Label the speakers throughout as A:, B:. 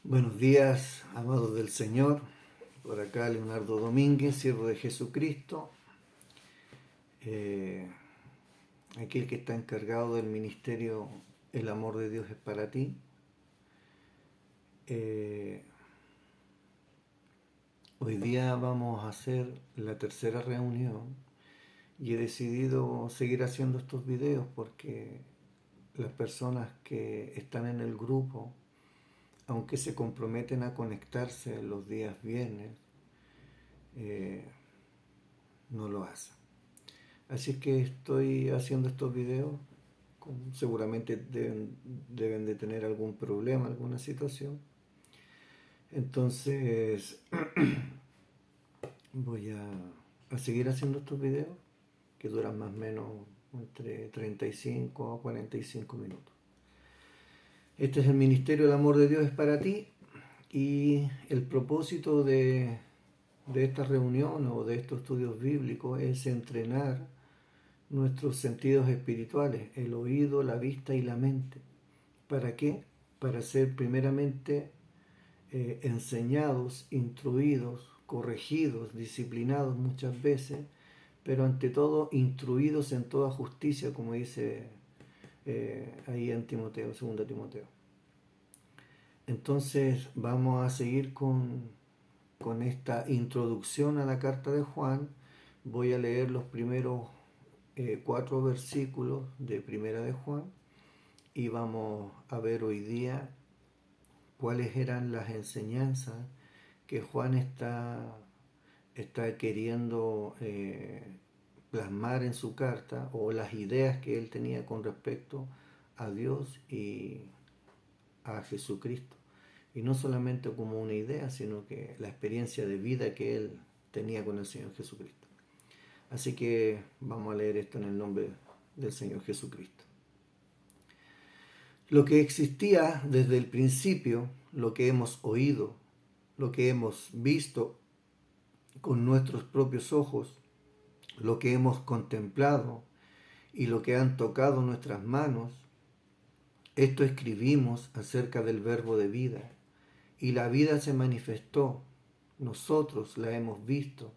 A: Buenos días, amados del Señor. Por acá Leonardo Domínguez, siervo de Jesucristo, eh, aquel que está encargado del ministerio El amor de Dios es para ti. Hoy día vamos a hacer la tercera reunión y he decidido seguir haciendo estos videos porque las personas que están en el grupo, aunque se comprometen a conectarse los días viernes, no lo hacen. Así es que estoy haciendo estos videos, seguramente deben de tener algún problema, alguna situación. Entonces voy a seguir haciendo estos videos que duran más o menos entre 35 a 45 minutos. Este es el Ministerio del Amor de Dios es para ti y el propósito de esta reunión o de estos estudios bíblicos es entrenar nuestros sentidos espirituales, el oído, la vista y la mente. ¿Para qué? Para ser primeramente enseñados, instruidos, corregidos, disciplinados muchas veces, pero ante todo instruidos en toda justicia, como dice ahí en Timoteo, 2 Timoteo. Entonces vamos a seguir con esta introducción a la carta de Juan. Voy a leer los primeros 4 versículos de Primera de Juan y vamos a ver hoy día cuáles eran las enseñanzas que Juan está queriendo plasmar en su carta, o las ideas que él tenía con respecto a Dios y a Jesucristo. Y no solamente como una idea, sino que la experiencia de vida que él tenía con el Señor Jesucristo. Así que vamos a leer esto en el nombre del Señor Jesucristo. Lo que existía desde el principio, lo que hemos oído, lo que hemos visto con nuestros propios ojos, lo que hemos contemplado y lo que han tocado nuestras manos, esto escribimos acerca del verbo de vida. Y la vida se manifestó, nosotros la hemos visto,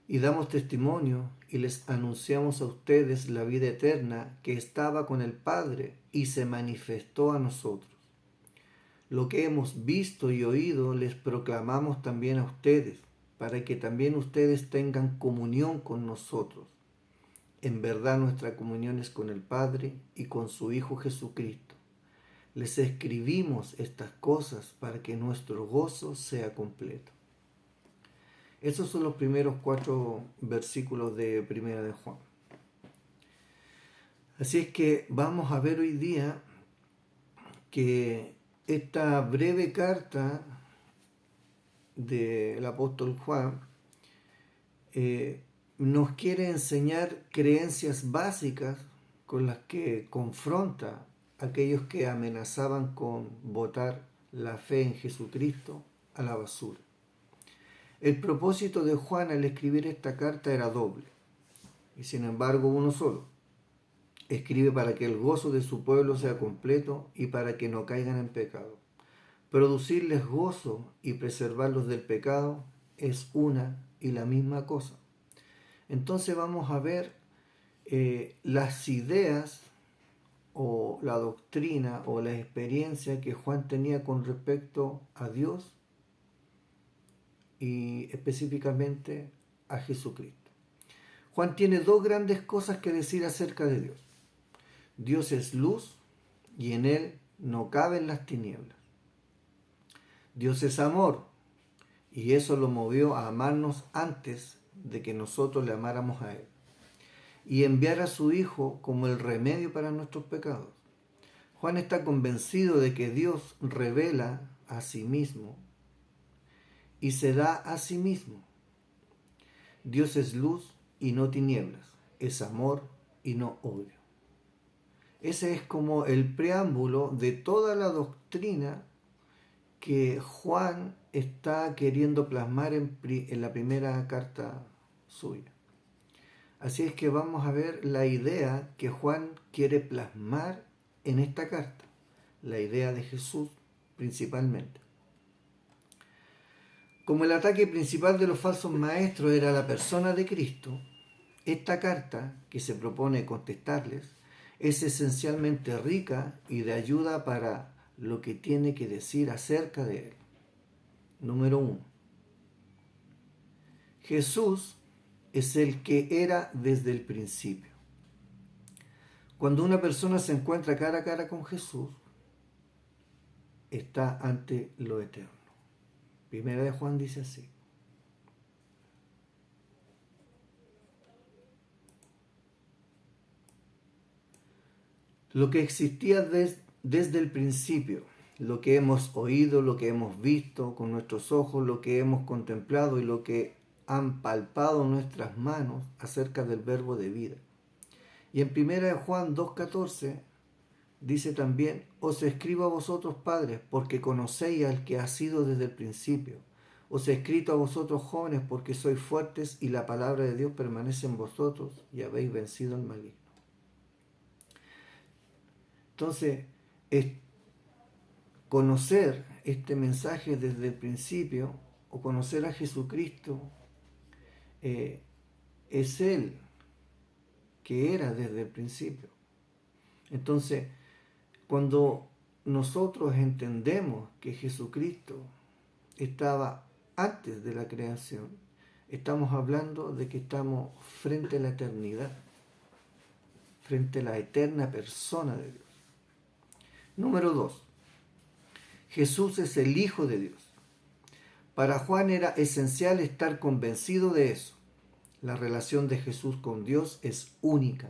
A: y damos testimonio y les anunciamos a ustedes la vida eterna que estaba con el Padre y se manifestó a nosotros. Lo que hemos visto y oído les proclamamos también a ustedes, para que también ustedes tengan comunión con nosotros. En verdad nuestra comunión es con el Padre y con su Hijo Jesucristo. Les escribimos estas cosas para que nuestro gozo sea completo. Esos son los primeros 4 versículos de Primera de Juan. Así es que vamos a ver hoy día que esta breve carta del apóstol Juan nos quiere enseñar creencias básicas con las que confronta a aquellos que amenazaban con botar la fe en Jesucristo a la basura. El propósito de Juan al escribir esta carta era doble, y sin embargo uno solo. Escribe para que el gozo de su pueblo sea completo y para que no caigan en pecado. Producirles gozo y preservarlos del pecado es una y la misma cosa. Entonces vamos a ver las ideas o la doctrina o la experiencia que Juan tenía con respecto a Dios y específicamente a Jesucristo. Juan tiene 2 grandes cosas que decir acerca de Dios. Dios es luz y en él no caben las tinieblas. Dios es amor y eso lo movió a amarnos antes de que nosotros le amáramos a él, y enviar a su Hijo como el remedio para nuestros pecados. Juan está convencido de que Dios revela a sí mismo y se da a sí mismo. Dios es luz y no tinieblas, es amor y no odio. Ese es como el preámbulo de toda la doctrina que Juan está queriendo plasmar en la primera carta suya. Así es que vamos a ver la idea que Juan quiere plasmar en esta carta, la idea de Jesús principalmente. Como el ataque principal de los falsos maestros era la persona de Cristo, esta carta que se propone contestarles es esencialmente rica y de ayuda para lo que tiene que decir acerca de él. Número 1. Jesús es el que era desde el principio. Cuando una persona se encuentra cara a cara con Jesús, está ante lo eterno. Primera de Juan dice así. Lo que existía desde el principio, lo que hemos oído, lo que hemos visto con nuestros ojos, lo que hemos contemplado y lo que han palpado nuestras manos acerca del verbo de vida. Y en 1 Juan 2,14 dice también: os escribo a vosotros, padres, porque conocéis al que ha sido desde el principio. Os he escrito a vosotros, jóvenes, porque sois fuertes y la palabra de Dios permanece en vosotros y habéis vencido al maligno. Entonces, conocer este mensaje desde el principio, o conocer a Jesucristo, es Él que era desde el principio. Entonces, cuando nosotros entendemos que Jesucristo estaba antes de la creación, estamos hablando de que estamos frente a la eternidad, frente a la eterna persona de Dios. Número 2. Jesús es el Hijo de Dios. Para Juan era esencial estar convencido de eso. La relación de Jesús con Dios es única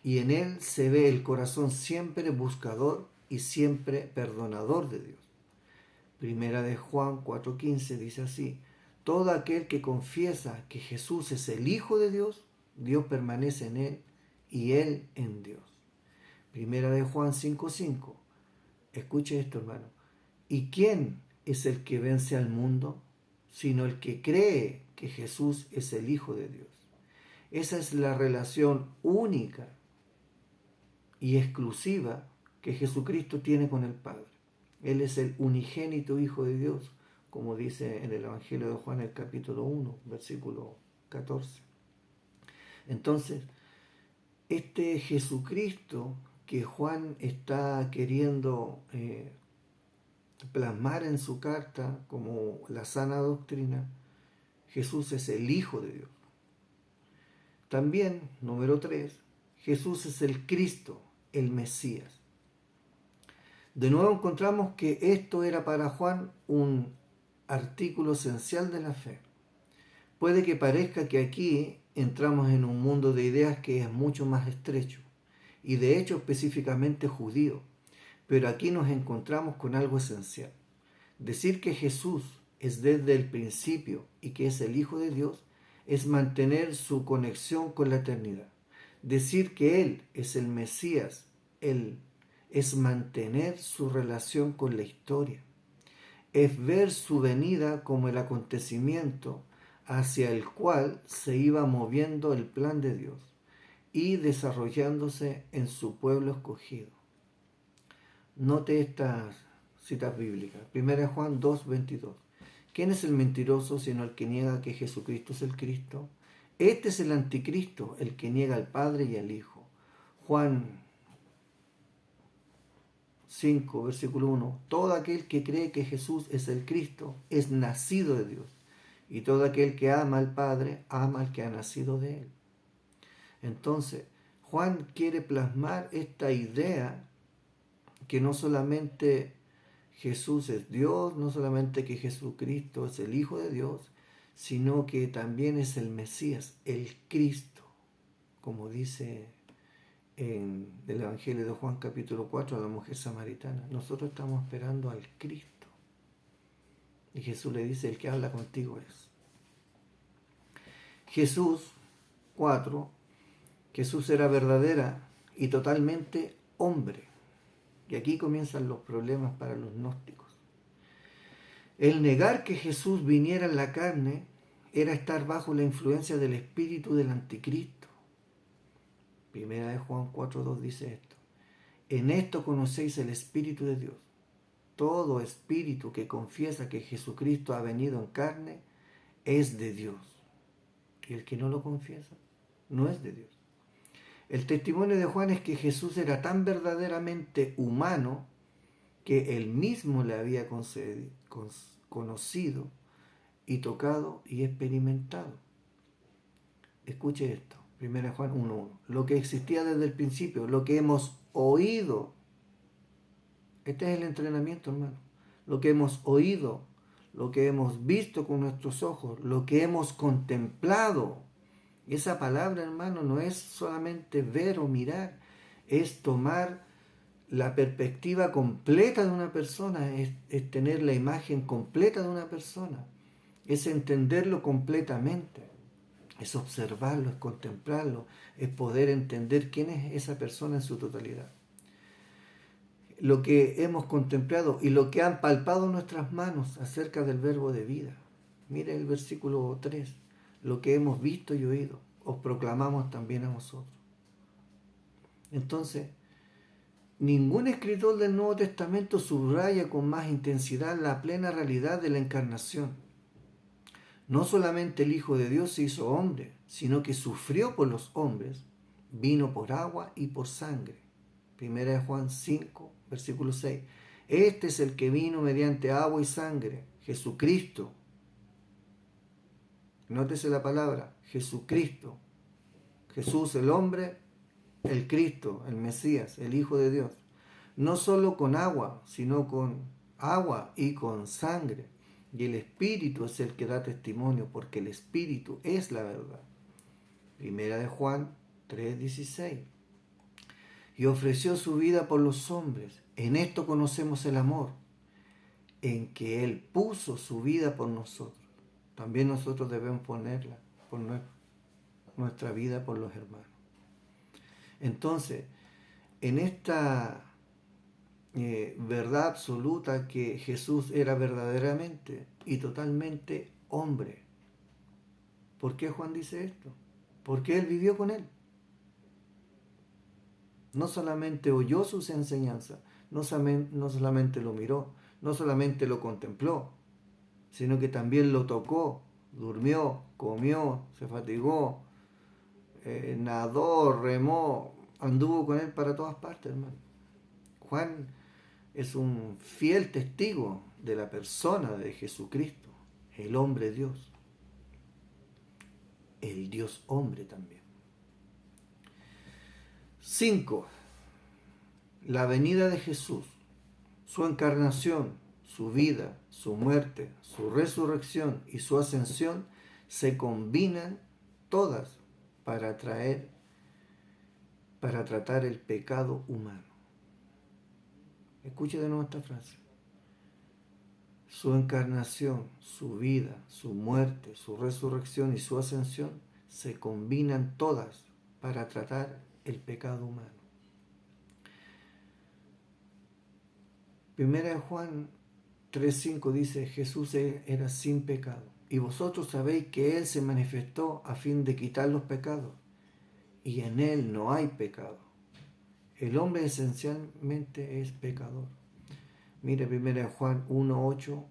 A: y en él se ve el corazón siempre buscador y siempre perdonador de Dios. Primera de Juan 4:15 dice así: todo aquel que confiesa que Jesús es el Hijo de Dios, Dios permanece en él y él en Dios. Primera de Juan 5:5. Escuche esto, hermano. ¿Y quién es el que vence al mundo? Sino el que cree que Jesús es el Hijo de Dios. Esa es la relación única y exclusiva que Jesucristo tiene con el Padre. Él es el unigénito Hijo de Dios, como dice en el Evangelio de Juan, el capítulo 1, versículo 14. Entonces, este Jesucristo que Juan está queriendo plasmar en su carta como la sana doctrina, Jesús es el Hijo de Dios. También, número 3, Jesús es el Cristo, el Mesías. De nuevo encontramos que esto era para Juan un artículo esencial de la fe. Puede que parezca que aquí entramos en un mundo de ideas que es mucho más estrecho, y de hecho específicamente judío, pero aquí nos encontramos con algo esencial. Decir que Jesús es desde el principio y que es el Hijo de Dios es mantener su conexión con la eternidad. Decir que Él es el Mesías, Él es mantener su relación con la historia. Es ver su venida como el acontecimiento hacia el cual se iba moviendo el plan de Dios y desarrollándose en su pueblo escogido. Note estas citas bíblicas. 1 Juan 2:22. ¿Quién es el mentiroso sino el que niega que Jesucristo es el Cristo? Este es el anticristo, el que niega al Padre y al Hijo. Juan 5, versículo 1. Todo aquel que cree que Jesús es el Cristo es nacido de Dios. Y todo aquel que ama al Padre ama al que ha nacido de él. Entonces, Juan quiere plasmar esta idea que no solamente Jesús es Dios, no solamente que Jesucristo es el Hijo de Dios, sino que también es el Mesías, el Cristo, como dice en el Evangelio de Juan capítulo 4 a la mujer samaritana. Nosotros estamos esperando al Cristo. Y Jesús le dice: el que habla contigo es. Jesús 4. Jesús era verdadera y totalmente hombre. Y aquí comienzan los problemas para los gnósticos. El negar que Jesús viniera en la carne era estar bajo la influencia del espíritu del anticristo. Primera de Juan 4:2 dice esto: en esto conocéis el espíritu de Dios. todo espíritu que confiesa que Jesucristo ha venido en carne es de Dios. Y el que no lo confiesa no es de Dios. El testimonio de Juan es que Jesús era tan verdaderamente humano que él mismo le había conocido y tocado y experimentado. Escuche esto, 1 Juan 1:1. Lo que existía desde el principio, lo que hemos oído. Este es el entrenamiento, hermano. Lo que hemos oído, lo que hemos visto con nuestros ojos, lo que hemos contemplado. Y esa palabra, hermano, no es solamente ver o mirar, es tomar la perspectiva completa de una persona, es tener la imagen completa de una persona, es entenderlo completamente, es observarlo, es contemplarlo, es poder entender quién es esa persona en su totalidad. Lo que hemos contemplado y lo que han palpado nuestras manos acerca del verbo de vida. Mire el versículo 3. Lo que hemos visto y oído, os proclamamos también a vosotros. Entonces, ningún escritor del Nuevo Testamento subraya con más intensidad la plena realidad de la encarnación. No solamente el Hijo de Dios se hizo hombre, sino que sufrió por los hombres, vino por agua y por sangre. 1 Juan 5, versículo 6. Este es el que vino mediante agua y sangre, Jesucristo. Nótese la palabra, Jesucristo. Jesús el hombre, el Cristo, el Mesías, el Hijo de Dios. No solo con agua, sino con agua y con sangre. Y el Espíritu es el que da testimonio, porque el Espíritu es la verdad. 1 Juan 3:16. Y ofreció su vida por los hombres. En esto conocemos el amor, en que Él puso su vida por nosotros. También nosotros debemos ponerla por nuestra vida por los hermanos. Entonces, en esta verdad absoluta que Jesús era verdaderamente y totalmente hombre. ¿Por qué Juan dice esto? Porque él vivió con él. No solamente oyó sus enseñanzas, no solamente lo miró, no solamente lo contempló, sino que también lo tocó, durmió, comió, se fatigó, nadó, remó, anduvo con él para todas partes, hermano. Juan es un fiel testigo de la persona de Jesucristo, el hombre Dios, el Dios hombre también. 5. La venida de Jesús, su encarnación, su vida, su muerte, su resurrección y su ascensión se combinan todas para tratar el pecado humano. Escuche de nuevo esta frase. Su encarnación, su vida, su muerte, su resurrección y su ascensión se combinan todas para tratar el pecado humano. 1 Juan 3:5 dice, Jesús era sin pecado, y vosotros sabéis que Él se manifestó a fin de quitar los pecados, y en Él no hay pecado. El hombre esencialmente es pecador. Mire 1 Juan 1:8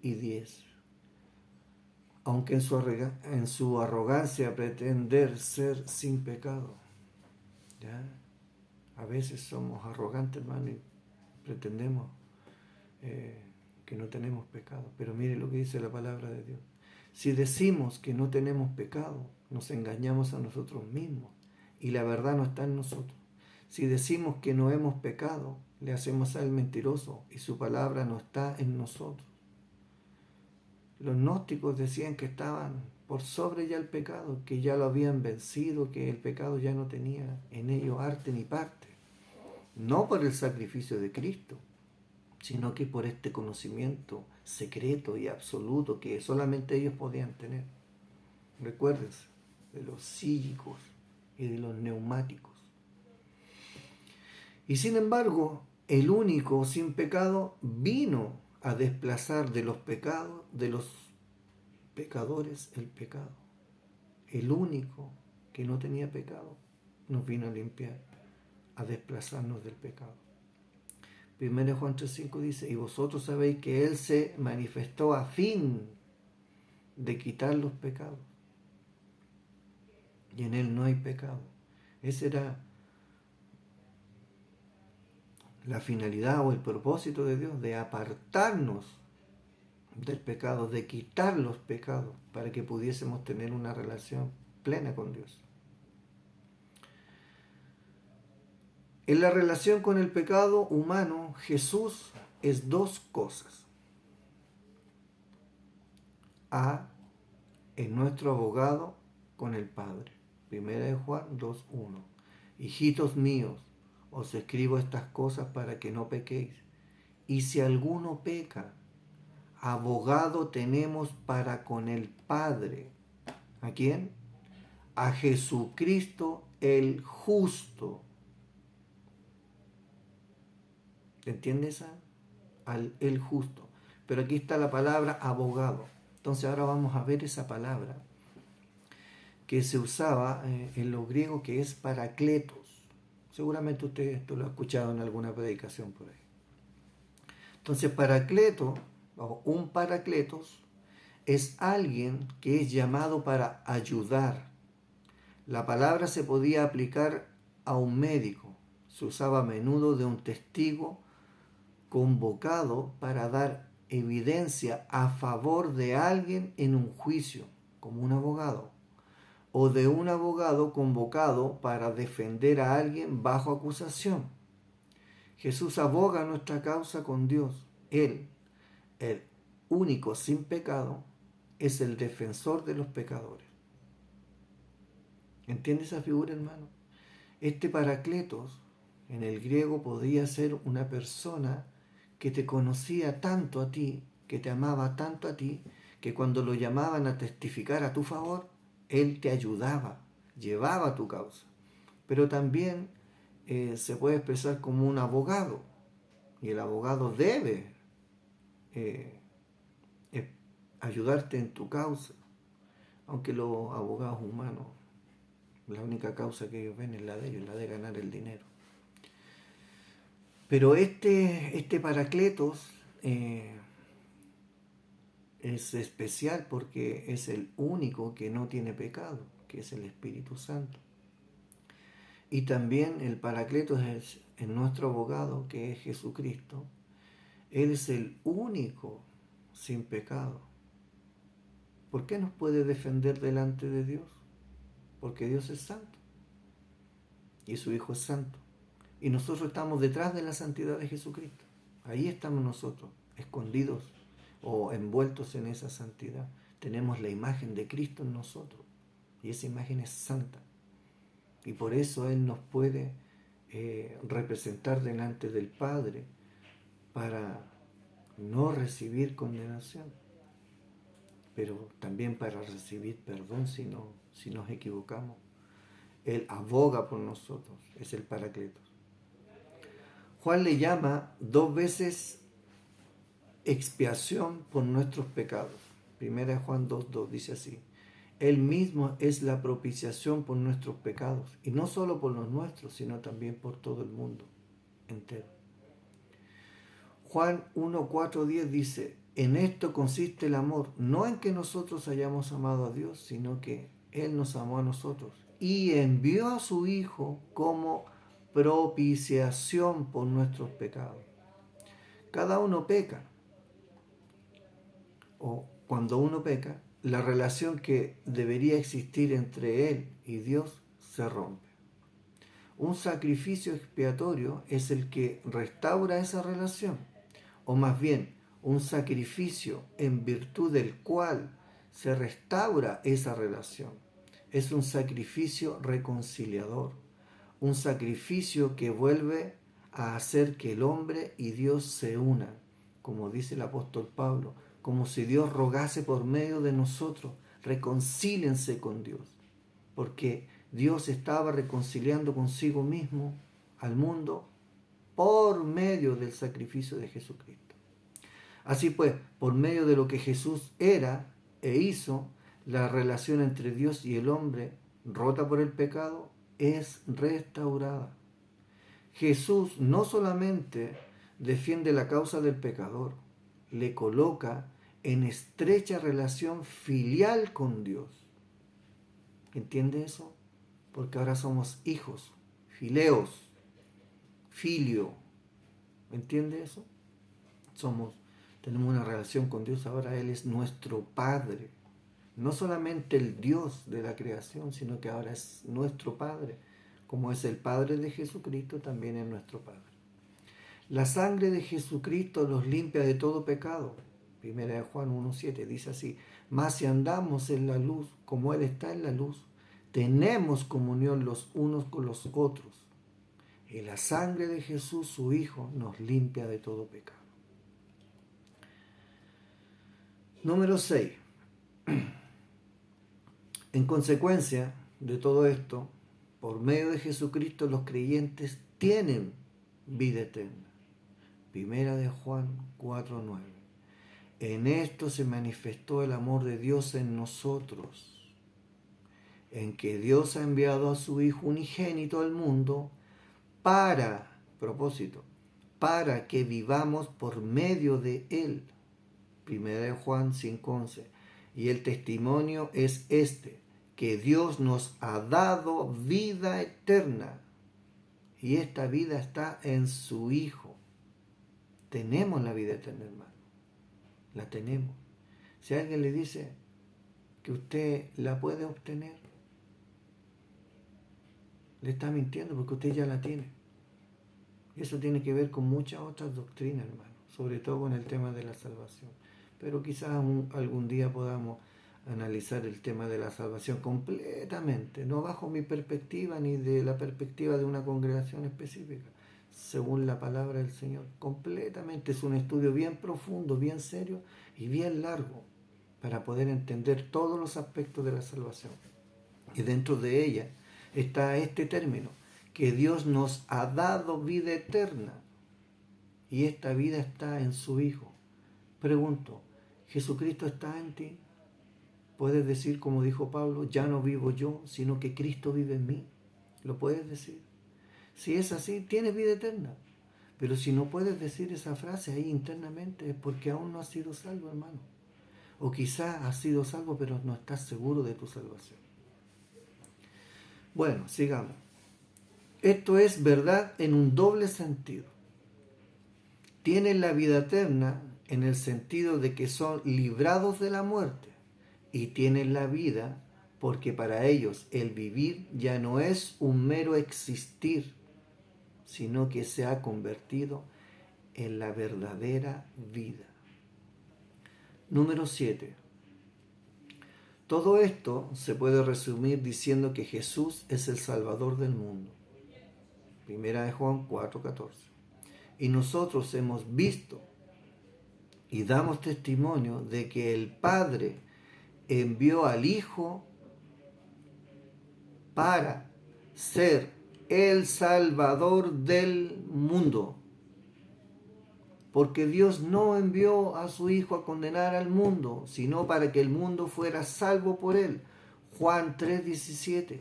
A: y 10. Aunque en su arrogancia pretender ser sin pecado. ¿Ya? A veces somos arrogantes, hermano, y pretendemos que no tenemos pecado. Pero mire lo que dice la palabra de Dios. Si decimos que no tenemos pecado, nos engañamos a nosotros mismos y la verdad no está en nosotros. Si decimos que no hemos pecado, le hacemos a él mentiroso y su palabra no está en nosotros. Los gnósticos decían que estaban por sobre ya el pecado, que ya lo habían vencido, que el pecado ya no tenía en ellos arte ni parte. No por el sacrificio de Cristo, sino que por este conocimiento secreto y absoluto que solamente ellos podían tener. Recuérdense de los psíquicos y de los neumáticos. Y sin embargo, el único sin pecado vino a desplazar de los pecados, de los pecadores, el pecado. El único que no tenía pecado nos vino a limpiar, a desplazarnos del pecado. 1 Juan 3:5 dice, y vosotros sabéis que Él se manifestó a fin de quitar los pecados. Y en Él no hay pecado. Esa era la finalidad o el propósito de Dios, de apartarnos del pecado, de quitar los pecados, para que pudiésemos tener una relación plena con Dios. En la relación con el pecado humano, Jesús es dos cosas. A, es nuestro abogado con el Padre. 1 Juan 2:1. Hijitos míos, os escribo estas cosas para que no pequéis. Y si alguno peca, abogado tenemos para con el Padre. ¿A quién? A Jesucristo el justo. ¿Entiendes? El justo. Pero aquí está la palabra abogado. Entonces ahora vamos a ver esa palabra que se usaba en lo griego, que es parakletos. Seguramente usted esto lo ha escuchado en alguna predicación por ahí. Entonces parakleto o un parakletos es alguien que es llamado para ayudar. La palabra se podía aplicar a un médico. Se usaba a menudo de un testigo convocado para dar evidencia a favor de alguien en un juicio, como un abogado, o de un abogado convocado para defender a alguien bajo acusación. Jesús aboga nuestra causa con Dios. Él, el único sin pecado, es el defensor de los pecadores. ¿Entiende esa figura, hermano? Este paracletos en el griego podía ser una persona que te conocía tanto a ti, que te amaba tanto a ti, que cuando lo llamaban a testificar a tu favor, él te ayudaba, llevaba tu causa. Pero también se puede expresar como un abogado, y el abogado debe ayudarte en tu causa, aunque los abogados humanos, la única causa que ellos ven es la de ellos, la de ganar el dinero. Pero este paracletos es especial porque es el único que no tiene pecado, que es el Espíritu Santo. Y también el paracletos es nuestro abogado, que es Jesucristo. Él es el único sin pecado. ¿Por qué nos puede defender delante de Dios? Porque Dios es santo y su Hijo es santo. Y nosotros estamos detrás de la santidad de Jesucristo. Ahí estamos nosotros, escondidos o envueltos en esa santidad. Tenemos la imagen de Cristo en nosotros. Y esa imagen es santa. Y por eso Él nos puede representar delante del Padre para no recibir condenación, pero también para recibir perdón si nos equivocamos. Él aboga por nosotros, es el Paracletos. Juan le llama 2 veces expiación por nuestros pecados. 1 Juan 2:2 dice así: Él mismo es la propiciación por nuestros pecados, y no solo por los nuestros, sino también por todo el mundo entero. Juan 1:4-10 dice: En esto consiste el amor, no en que nosotros hayamos amado a Dios, sino que Él nos amó a nosotros y envió a su Hijo como propiciación por nuestros pecados. Cada uno peca, o cuando uno peca, la relación que debería existir entre Él y Dios se rompe. Un sacrificio expiatorio es el que restaura esa relación, o más bien, un sacrificio en virtud del cual se restaura esa relación. Es un sacrificio reconciliador, un sacrificio que vuelve a hacer que el hombre y Dios se unan, como dice el apóstol Pablo, como si Dios rogase por medio de nosotros: reconcílense con Dios, porque Dios estaba reconciliando consigo mismo al mundo por medio del sacrificio de Jesucristo. Así pues, por medio de lo que Jesús era e hizo, la relación entre Dios y el hombre, rota por el pecado, es restaurada. Jesús no solamente defiende la causa del pecador, le coloca en estrecha relación filial con Dios. ¿Entiende eso? Porque ahora somos hijos, fileos, filio. ¿Entiende eso? Tenemos una relación con Dios, ahora Él es nuestro Padre. No solamente el Dios de la creación, sino que ahora es nuestro Padre. Como es el Padre de Jesucristo, también es nuestro Padre. La sangre de Jesucristo nos limpia de todo pecado. Primera de Juan 1:7 dice así: mas si andamos en la luz, como Él está en la luz, tenemos comunión los unos con los otros. Y la sangre de Jesús, su Hijo, nos limpia de todo pecado. Número 6. En consecuencia de todo esto, por medio de Jesucristo los creyentes tienen vida eterna. Primera de Juan 4:9. En esto se manifestó el amor de Dios en nosotros, en que Dios ha enviado a su Hijo unigénito al mundo para que vivamos por medio de Él. Primera de Juan 5:11. Y el testimonio es este, que Dios nos ha dado vida eterna, y esta vida está en su Hijo. Tenemos la vida eterna, hermano. La tenemos. Si alguien le dice que usted la puede obtener, le está mintiendo, porque usted ya la tiene. Eso tiene que ver con muchas otras doctrinas, hermano, sobre todo con el tema de la salvación. Pero quizás algún día podamos analizar el tema de la salvación completamente, no bajo mi perspectiva ni de la perspectiva de una congregación específica, según la palabra del Señor. Completamente es un estudio bien profundo, bien serio y bien largo para poder entender todos los aspectos de la salvación. Y dentro de ella está este término, que Dios nos ha dado vida eterna, y esta vida está en su Hijo. Pregunto, ¿Jesucristo está en ti? ¿Puedes decir, como dijo Pablo, ya no vivo yo, sino que Cristo vive en mí? ¿Lo puedes decir? Si es así, tienes vida eterna. Pero si no puedes decir esa frase ahí internamente, es porque aún no has sido salvo, hermano. O quizás has sido salvo, pero no estás seguro de tu salvación. Bueno, sigamos. Esto es verdad en un doble sentido. Tienen la vida eterna en el sentido de que son librados de la muerte, y tienen la vida porque para ellos el vivir ya no es un mero existir, sino que se ha convertido en la verdadera vida. Número 7. Todo esto se puede resumir diciendo que Jesús es el Salvador del mundo. Primera de Juan 4:14. Y nosotros hemos visto y damos testimonio de que el Padre envió al Hijo para ser el Salvador del mundo. Porque Dios no envió a su Hijo a condenar al mundo, sino para que el mundo fuera salvo por él. Juan 3:17.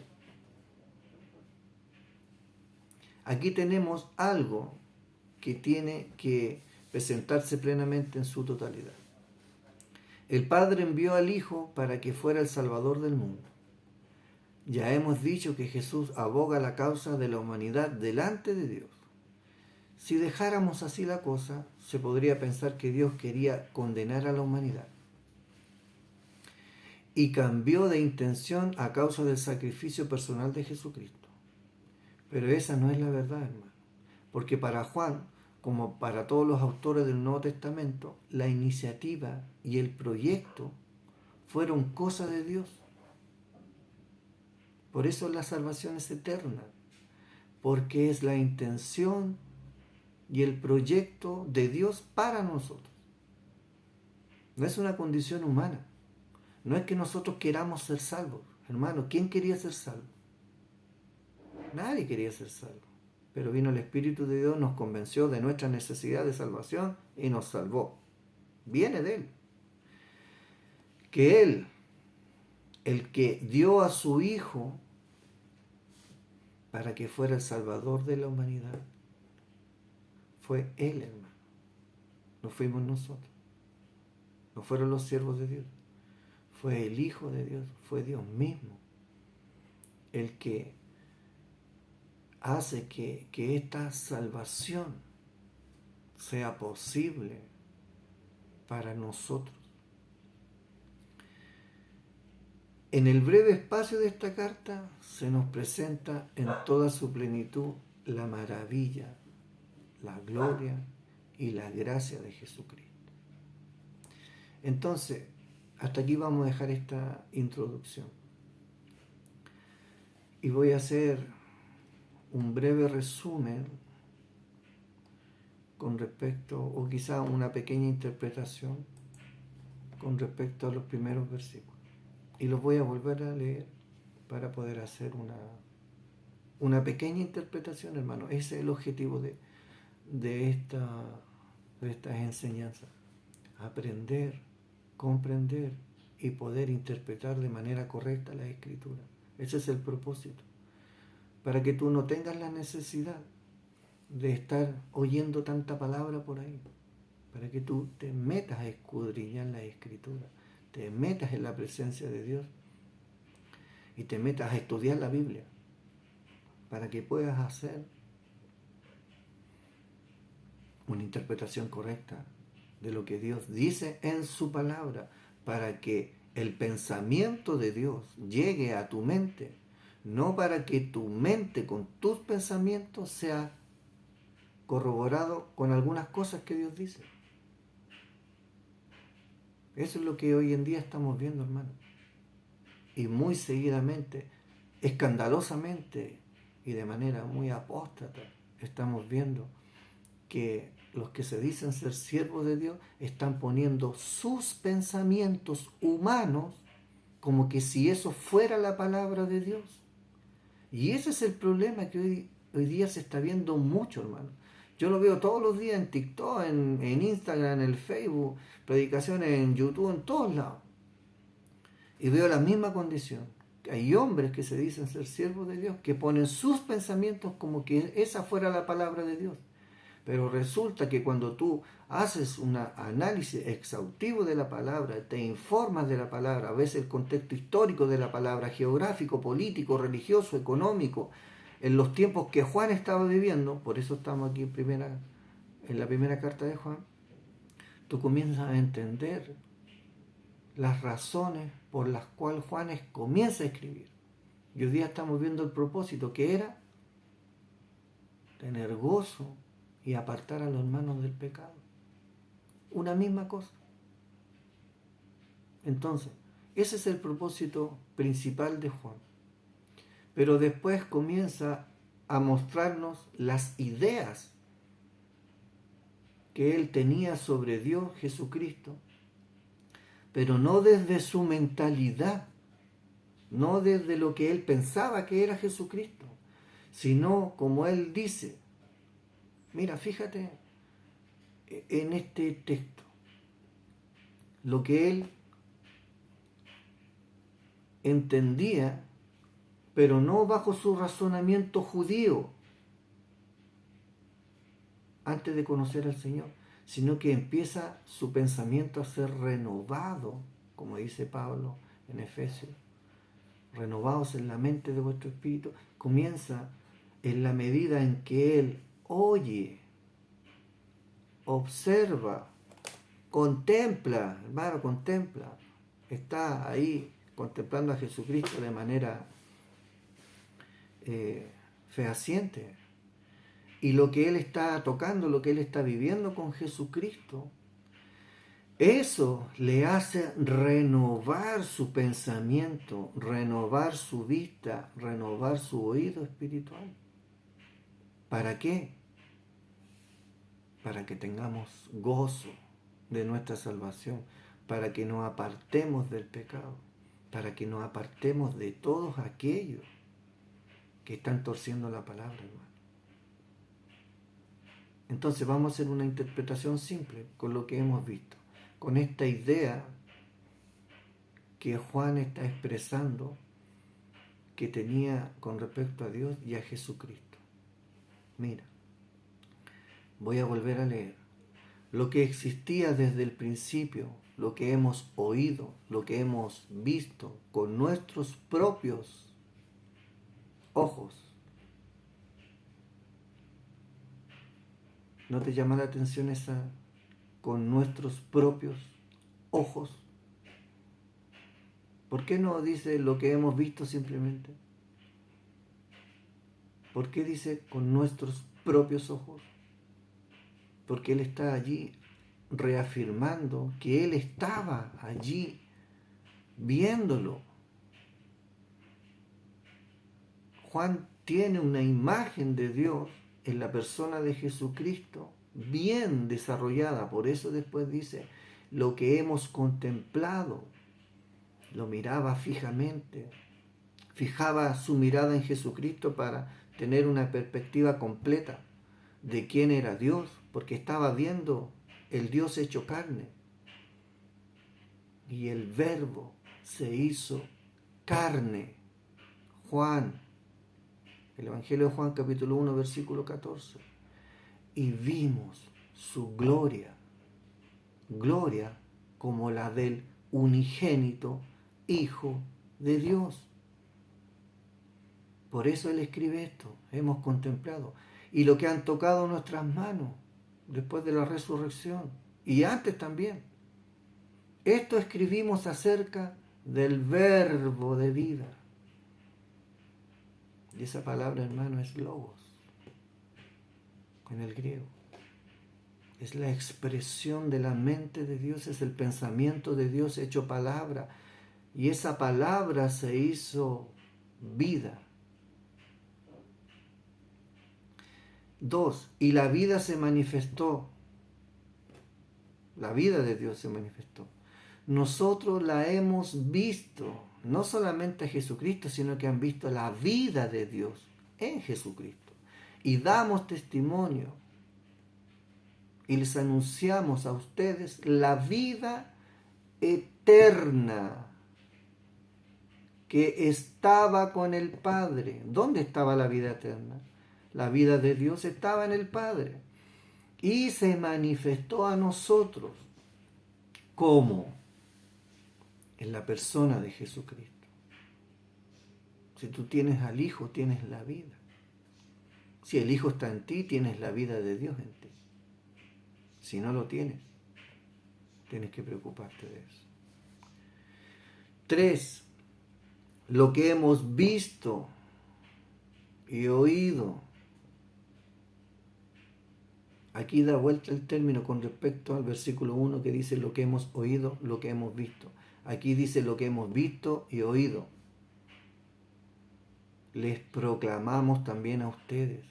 A: Aquí tenemos algo que tiene que presentarse plenamente en su totalidad. El Padre envió al Hijo para que fuera el Salvador del mundo. Ya hemos dicho que Jesús aboga la causa de la humanidad delante de Dios. Si dejáramos así la cosa, se podría pensar que Dios quería condenar a la humanidad y cambió de intención a causa del sacrificio personal de Jesucristo. Pero esa no es la verdad, hermano. Porque para Juan, como para todos los autores del Nuevo Testamento, la iniciativa y el proyecto fueron cosa de Dios. Por eso la salvación es eterna, porque es la intención y el proyecto de Dios para nosotros. No es una condición humana. No es que nosotros queramos ser salvos. Hermano, ¿quién quería ser salvo? Nadie quería ser salvo. Pero vino el Espíritu de Dios, nos convenció de nuestra necesidad de salvación y nos salvó. Viene de Él. Que Él, el que dio a su Hijo para que fuera el Salvador de la humanidad, fue Él, hermano. no fuimos nosotros, no fueron los siervos de Dios, fue el Hijo de Dios, fue Dios mismo el que hace que esta salvación sea posible para nosotros. En el breve espacio de esta carta se nos presenta en toda su plenitud la maravilla, la gloria y la gracia de Jesucristo. Entonces, hasta aquí vamos a dejar esta introducción. Y voy a hacer un breve resumen con respecto, o quizá una pequeña interpretación con respecto a los primeros versículos. Y los voy a volver a leer para poder hacer una pequeña interpretación, hermano. Ese es el objetivo de estas enseñanzas. Aprender, comprender y poder interpretar de manera correcta la Escritura. Ese es el propósito. Para que tú no tengas la necesidad de estar oyendo tanta palabra por ahí. Para que tú te metas a escudriñar la Escritura, te metas en la presencia de Dios y te metas a estudiar la Biblia, para que puedas hacer una interpretación correcta de lo que Dios dice en su palabra, para que el pensamiento de Dios llegue a tu mente, no para que tu mente con tus pensamientos sea corroborado con algunas cosas que Dios dice. Eso es lo que hoy en día estamos viendo, hermano. Y muy seguidamente, escandalosamente y de manera muy apóstata, estamos viendo que los que se dicen ser siervos de Dios están poniendo sus pensamientos humanos como que si eso fuera la palabra de Dios. Y ese es el problema que hoy día se está viendo mucho, hermano. Yo lo veo todos los días en TikTok, en Instagram, en el Facebook, predicaciones en YouTube, en todos lados. Y veo la misma condición. Hay hombres que se dicen ser siervos de Dios, que ponen sus pensamientos como que esa fuera la palabra de Dios. Pero resulta que cuando tú haces un análisis exhaustivo de la palabra, te informas de la palabra, ves el contexto histórico de la palabra, geográfico, político, religioso, económico, en los tiempos que Juan estaba viviendo, por eso estamos aquí en la primera carta de Juan, tú comienzas a entender las razones por las cuales Juan comienza a escribir. Y hoy día estamos viendo el propósito, que era tener gozo y apartar a los hermanos del pecado. Una misma cosa. Entonces, ese es el propósito principal de Juan. Pero después comienza a mostrarnos las ideas que él tenía sobre Dios Jesucristo, pero no desde su mentalidad, no desde lo que él pensaba que era Jesucristo, sino como él dice. Mira, fíjate en este texto, lo que él entendía, pero no bajo su razonamiento judío antes de conocer al Señor, sino que empieza su pensamiento a ser renovado, como dice Pablo en Efesios, renovados en la mente de vuestro espíritu. Comienza en la medida en que él oye, observa, contempla, hermano, contempla, está ahí contemplando a Jesucristo de manera fehaciente. Y lo que él está tocando, lo que él está viviendo con Jesucristo, eso le hace renovar su pensamiento, renovar su vista, renovar su oído espiritual. ¿Para qué? Para que tengamos gozo de nuestra salvación, para que nos apartemos del pecado, para que nos apartemos de todos aquellos que están torciendo la palabra, hermano. Entonces vamos a hacer una interpretación simple con lo que hemos visto, con esta idea que Juan está expresando que tenía con respecto a Dios y a Jesucristo. Mira, voy a volver a leer. lo que existía desde el principio, lo que hemos oído, lo que hemos visto con nuestros propios ojos. ¿No te llama la atención esa con nuestros propios ojos? ¿Por qué no dice lo que hemos visto simplemente? ¿Por qué dice con nuestros propios ojos? Porque Él está allí reafirmando que Él estaba allí viéndolo. Juan tiene una imagen de Dios en la persona de Jesucristo bien desarrollada. Por eso después dice, lo que hemos contemplado, lo miraba fijamente, fijaba su mirada en Jesucristo para tener una perspectiva completa de quién era Dios, porque estaba viendo el Dios hecho carne. Y el Verbo se hizo carne. Juan, el Evangelio de Juan capítulo 1 versículo 14. Y vimos su gloria, gloria como la del unigénito Hijo de Dios. Por eso Él escribe esto, hemos contemplado. Y lo que han tocado nuestras manos después de la resurrección, y antes también. Esto escribimos acerca del Verbo de vida. Y esa palabra, hermano, es logos, en el griego. Es la expresión de la mente de Dios, es el pensamiento de Dios hecho palabra. Y esa palabra se hizo vida. 2. Y la vida se manifestó. La vida de Dios se manifestó. Nosotros la hemos visto, no solamente a Jesucristo, sino que han visto la vida de Dios en Jesucristo. Y damos testimonio y les anunciamos a ustedes la vida eterna que estaba con el Padre. ¿Dónde estaba la vida eterna? La vida de Dios estaba en el Padre y se manifestó a nosotros. ¿Cómo? En la persona de Jesucristo. Si tú tienes al Hijo, tienes la vida. Si el Hijo está en ti, tienes la vida de Dios en ti. Si no lo tienes, tienes que preocuparte de eso. 3. Lo que hemos visto y oído. Aquí da vuelta el término con respecto al versículo 1 que dice lo que hemos oído, lo que hemos visto. Aquí dice lo que hemos visto y oído. Les proclamamos también a ustedes.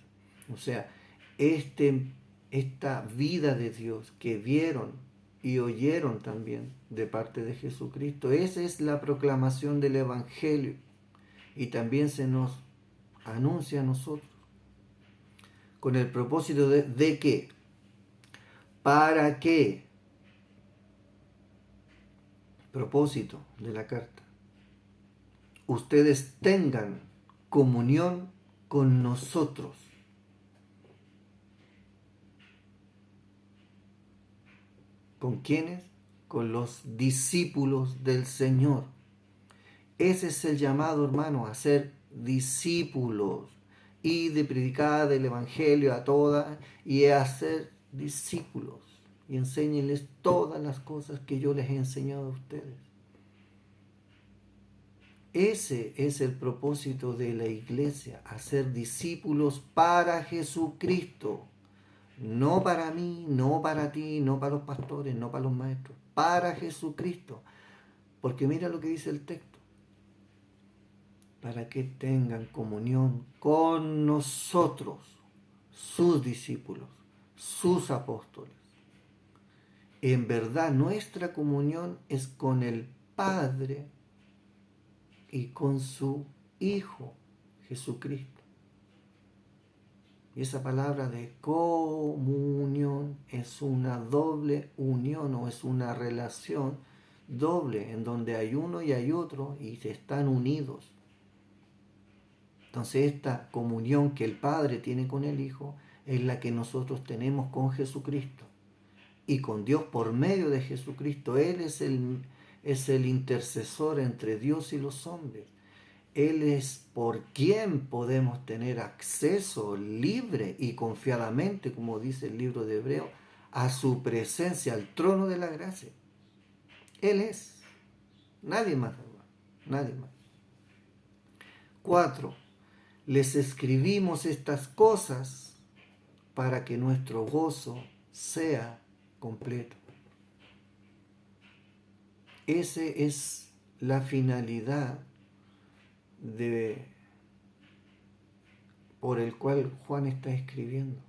A: O sea, esta vida de Dios que vieron y oyeron también de parte de Jesucristo, esa es la proclamación del Evangelio. Y también se nos anuncia a nosotros con el propósito de que, para que, propósito de la carta, ustedes tengan comunión con nosotros. ¿Con quiénes? Con los discípulos del Señor. Ese es el llamado, hermano, a ser discípulos y de predicar el Evangelio a todas y a ser discípulos y enséñenles todas las cosas que yo les he enseñado a ustedes. Ese es el propósito de la iglesia, hacer discípulos para Jesucristo. No para mí, no para ti, no para los pastores, no para los maestros, para Jesucristo. Porque mira lo que dice el texto. Para que tengan comunión con nosotros, sus discípulos, sus apóstoles. En verdad, nuestra comunión es con el Padre y con su Hijo, Jesucristo. Y esa palabra de comunión es una doble unión o es una relación doble en donde hay uno y hay otro y se están unidos. Entonces esta comunión que el Padre tiene con el Hijo es la que nosotros tenemos con Jesucristo. y con Dios por medio de Jesucristo. Él es el intercesor entre Dios y los hombres. Él es por quien podemos tener acceso libre y confiadamente, como dice el libro de Hebreos, a su presencia, al trono de la gracia. Él es. Nadie más, hermano. Nadie más. 4. Les escribimos estas cosas para que nuestro gozo sea completo. Esa es la finalidad por el cual Juan está escribiendo,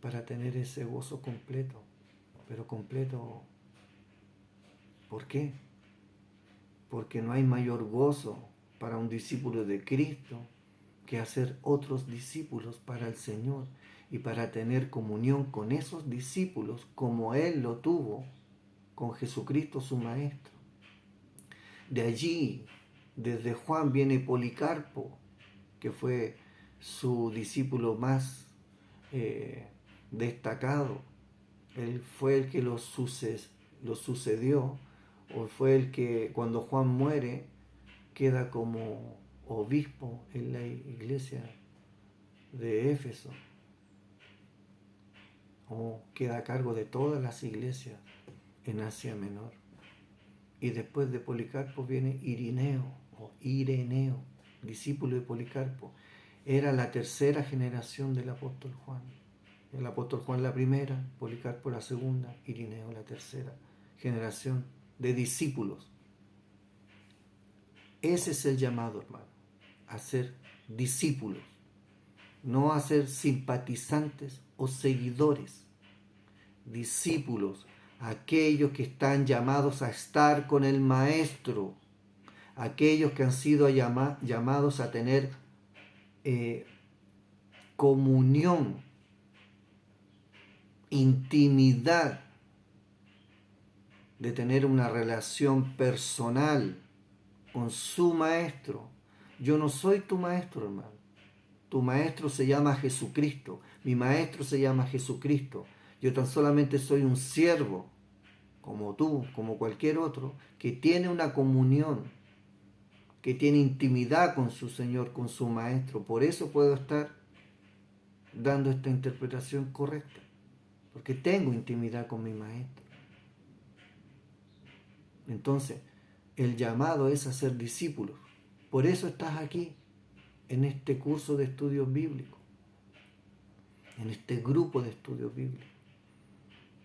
A: para tener ese gozo completo. Pero completo, ¿por qué? Porque no hay mayor gozo para un discípulo de Cristo que hacer otros discípulos para el Señor y para tener comunión con esos discípulos como Él lo tuvo con Jesucristo su Maestro. De allí, desde Juan viene Policarpo, que fue su discípulo más destacado. Él fue el que lo sucedió, o fue el que cuando Juan muere queda como obispo en la iglesia de Éfeso, o queda a cargo de todas las iglesias en Asia Menor. Y después de Policarpo viene Ireneo, discípulo de Policarpo. Era la tercera generación del apóstol Juan. El apóstol Juan la primera, Policarpo la segunda, Ireneo la tercera generación de discípulos. Ese es el llamado, hermano, a ser discípulos, no a ser simpatizantes o seguidores. Discípulos, aquellos que están llamados a estar con el Maestro, aquellos que han sido llamados a tener comunión, intimidad, de tener una relación personal con su Maestro. Yo no soy tu Maestro, hermano. Tu Maestro se llama Jesucristo. Mi Maestro se llama Jesucristo. Yo tan solamente soy un siervo, como tú, como cualquier otro, que tiene una comunión, que tiene intimidad con su Señor, con su Maestro. Por eso puedo estar dando esta interpretación correcta, porque tengo intimidad con mi Maestro. Entonces, el llamado es a ser discípulos. Por eso estás aquí, en este curso de estudios bíblicos, en este grupo de estudios bíblicos,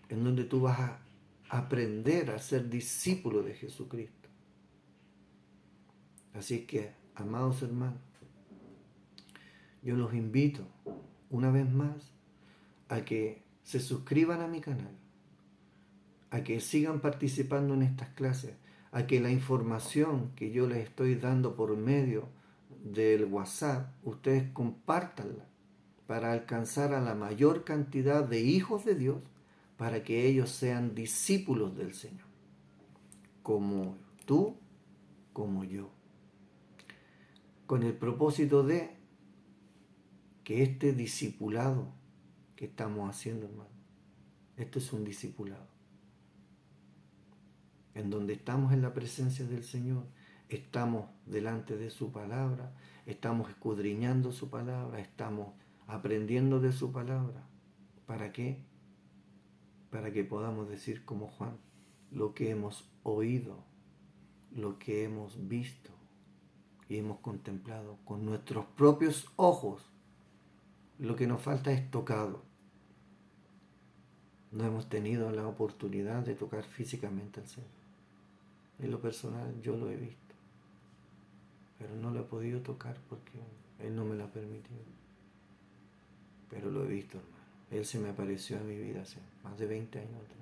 A: en donde tú vas a aprender a ser discípulo de Jesucristo. Así que, amados hermanos, yo los invito una vez más a que se suscriban a mi canal, a que sigan participando en estas clases, a que la información que yo les estoy dando por medio del WhatsApp, ustedes compártanla para alcanzar a la mayor cantidad de hijos de Dios, para que ellos sean discípulos del Señor, como tú, como yo, con el propósito de que este discipulado que estamos haciendo, hermano, esto es un discipulado, en donde estamos en la presencia del Señor, estamos delante de su palabra, estamos escudriñando su palabra, estamos aprendiendo de su palabra. ¿Para qué? Para que podamos decir como Juan, lo que hemos oído, lo que hemos visto y hemos contemplado con nuestros propios ojos. Lo que nos falta es tocado. No hemos tenido la oportunidad de tocar físicamente al Señor. En lo personal yo lo he visto, pero no lo he podido tocar porque Él no me lo ha permitido. Pero lo he visto, hermano. Él se me apareció en mi vida hace más de 20 años atrás.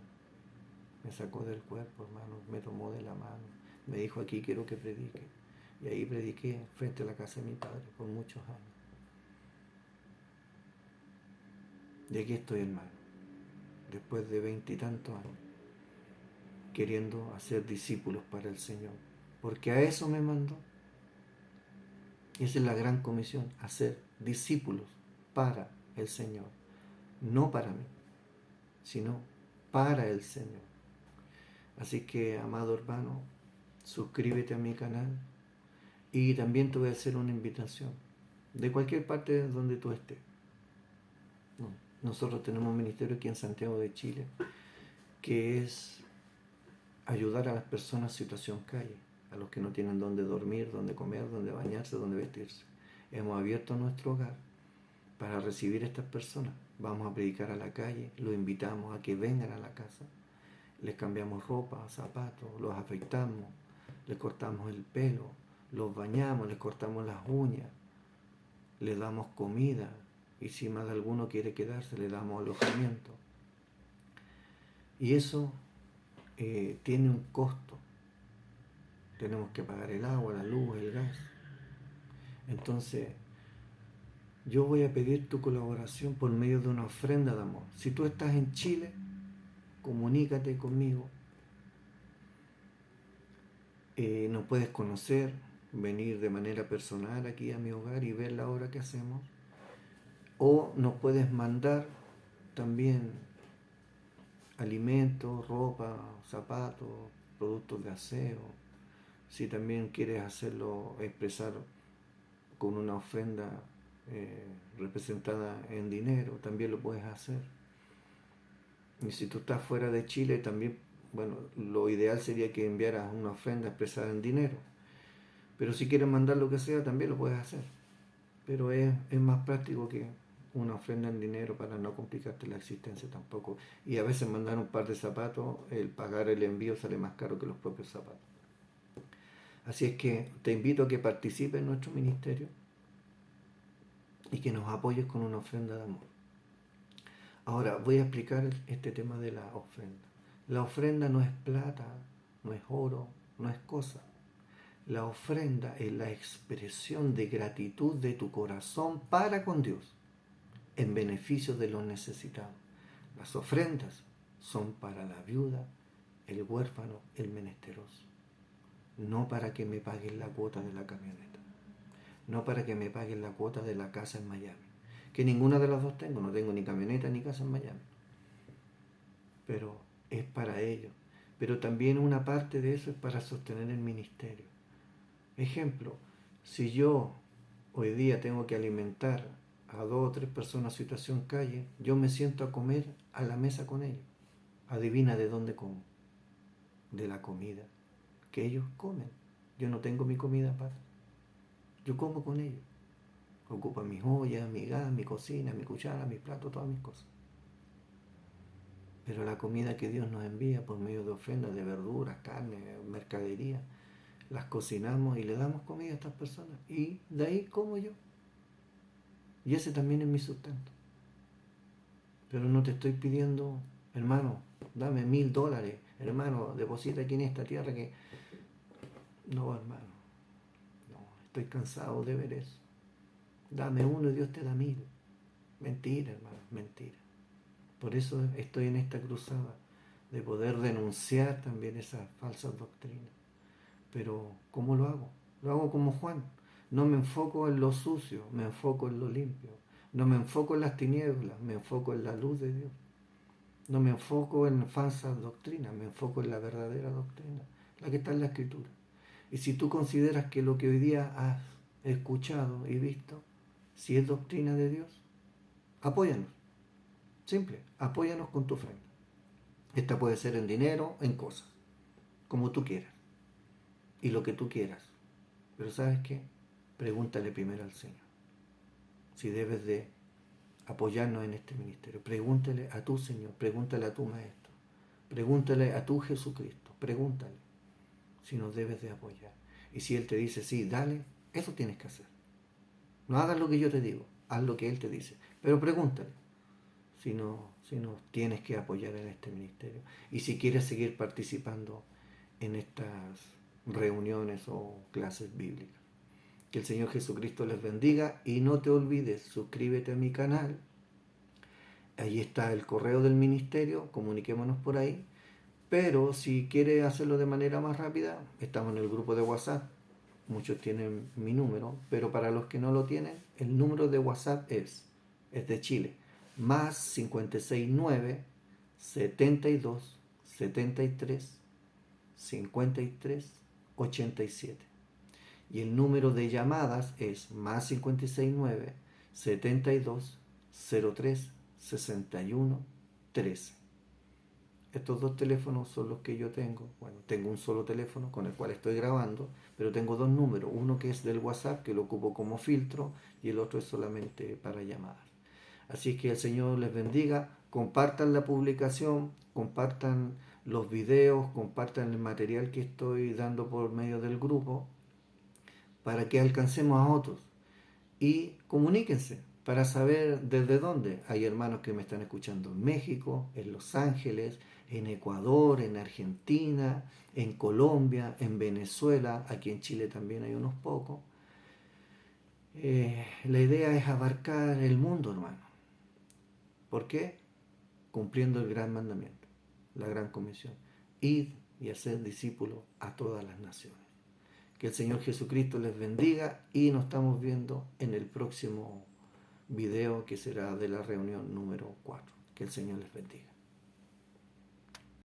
A: Me sacó del cuerpo, hermano, me tomó de la mano, me dijo: aquí quiero que predique. Y ahí prediqué frente a la casa de mi padre por muchos años. Y aquí estoy, hermano, después de 20 y tantos años, queriendo hacer discípulos para el Señor, porque a eso me mandó. Esa es la gran comisión, hacer discípulos para el Señor, no para mí, sino para el Señor. Así que, amado hermano, suscríbete a mi canal y también te voy a hacer una invitación de cualquier parte donde tú estés. Nosotros tenemos un ministerio aquí en Santiago de Chile que es ayudar a las personas en situación calle, a los que no tienen dónde dormir, dónde comer, dónde bañarse, dónde vestirse. Hemos abierto nuestro hogar para recibir a estas personas. Vamos a predicar a la calle, los invitamos a que vengan a la casa, les cambiamos ropa, zapatos, los afeitamos, les cortamos el pelo, los bañamos, les cortamos las uñas, les damos comida y si más de alguno quiere quedarse, le damos alojamiento. Y eso tiene un costo. Tenemos que pagar el agua, la luz, el gas. Entonces, yo voy a pedir tu colaboración por medio de una ofrenda de amor. Si tú estás en Chile, comunícate conmigo. Nos puedes conocer, venir de manera personal aquí a mi hogar y ver la obra que hacemos. O nos puedes mandar también alimentos, ropa, zapatos, productos de aseo. Si también quieres hacerlo, expresar con una ofrenda representada en dinero, también lo puedes hacer. Y si tú estás fuera de Chile, también, bueno, lo ideal sería que enviaras una ofrenda expresada en dinero. Pero si quieres mandar lo que sea, también lo puedes hacer. Pero es más práctico que una ofrenda en dinero para no complicarte la existencia tampoco. Y a veces mandar un par de zapatos, el pagar el envío sale más caro que los propios zapatos. Así es que te invito a que participes en nuestro ministerio y que nos apoyes con una ofrenda de amor. Ahora voy a explicar este tema de la ofrenda. La ofrenda no es plata, no es oro, no es cosa. La ofrenda es la expresión de gratitud de tu corazón para con Dios, en beneficio de los necesitados. Las ofrendas son para la viuda, el huérfano, el menesteroso. No para que me paguen la cuota de la camioneta. No para que me paguen la cuota de la casa en Miami. Que ninguna de las dos tengo. No tengo ni camioneta ni casa en Miami. Pero es para ellos. Pero también una parte de eso es para sostener el ministerio. Ejemplo, si yo hoy día tengo que alimentar a 2 o 3 personas en situación calle, yo me siento a comer a la mesa con ellos. Adivina de dónde como. De la comida que ellos comen. Yo no tengo mi comida aparte. Yo como con ellos. Ocupo mis ollas, mi gas, mi cocina, mi cuchara, mis platos, todas mis cosas. Pero la comida que Dios nos envía por medio de ofrendas de verduras, carne, mercadería, las cocinamos y le damos comida a estas personas. Y de ahí como yo. Y ese también es mi sustento. Pero no te estoy pidiendo, hermano, dame $1,000, hermano, deposita aquí en esta tierra que... No, hermano, no, estoy cansado de ver eso. Dame uno y Dios te da 1,000. Mentira, hermano, mentira. Por eso estoy en esta cruzada, de poder denunciar también esas falsas doctrinas. Pero, ¿cómo lo hago? Lo hago como Juan. No me enfoco en lo sucio, me enfoco en lo limpio. No me enfoco en las tinieblas, me enfoco en la luz de Dios. No me enfoco en falsas doctrinas, me enfoco en la verdadera doctrina, la que está en la Escritura. Y si tú consideras que lo que hoy día has escuchado y visto, si es doctrina de Dios, apóyanos. Simple, apóyanos con tu ofrenda. Esta puede ser en dinero, en cosas, como tú quieras. Y lo que tú quieras. Pero ¿sabes qué? Pregúntale primero al Señor si debes de apoyarnos en este ministerio. Pregúntale a tu Señor, pregúntale a tu Maestro, pregúntale a tu Jesucristo, pregúntale si nos debes de apoyar. Y si Él te dice, sí, dale, eso tienes que hacer. No hagas lo que yo te digo, haz lo que Él te dice. Pero pregúntale si nos tienes que apoyar en este ministerio. Y si quieres seguir participando en estas reuniones o clases bíblicas. Que el Señor Jesucristo les bendiga y no te olvides, suscríbete a mi canal. Ahí está el correo del ministerio, comuniquémonos por ahí. Pero si quieres hacerlo de manera más rápida, estamos en el grupo de WhatsApp. Muchos tienen mi número, pero para los que no lo tienen, el número de WhatsApp es de Chile, más 569 72 73 53 87. Y el número de llamadas es más 569 72 03 61 13. Estos dos teléfonos son los que yo tengo. Bueno, tengo un solo teléfono con el cual estoy grabando, pero tengo dos números. Uno que es del WhatsApp, que lo ocupo como filtro, y el otro es solamente para llamadas. Así es que el Señor les bendiga. Compartan la publicación, compartan los videos, compartan el material que estoy dando por medio del grupo para que alcancemos a otros. Y comuníquense para saber desde dónde. Hay hermanos que me están escuchando en México, en Los Ángeles, en Ecuador, en Argentina, en Colombia, en Venezuela, aquí en Chile también hay unos pocos. La idea es abarcar el mundo, hermano. ¿Por qué? Cumpliendo el gran mandamiento, la gran comisión. Id y hacer discípulos a todas las naciones. Que el Señor Jesucristo les bendiga y nos estamos viendo en el próximo video que será de la reunión número 4. Que el Señor les bendiga.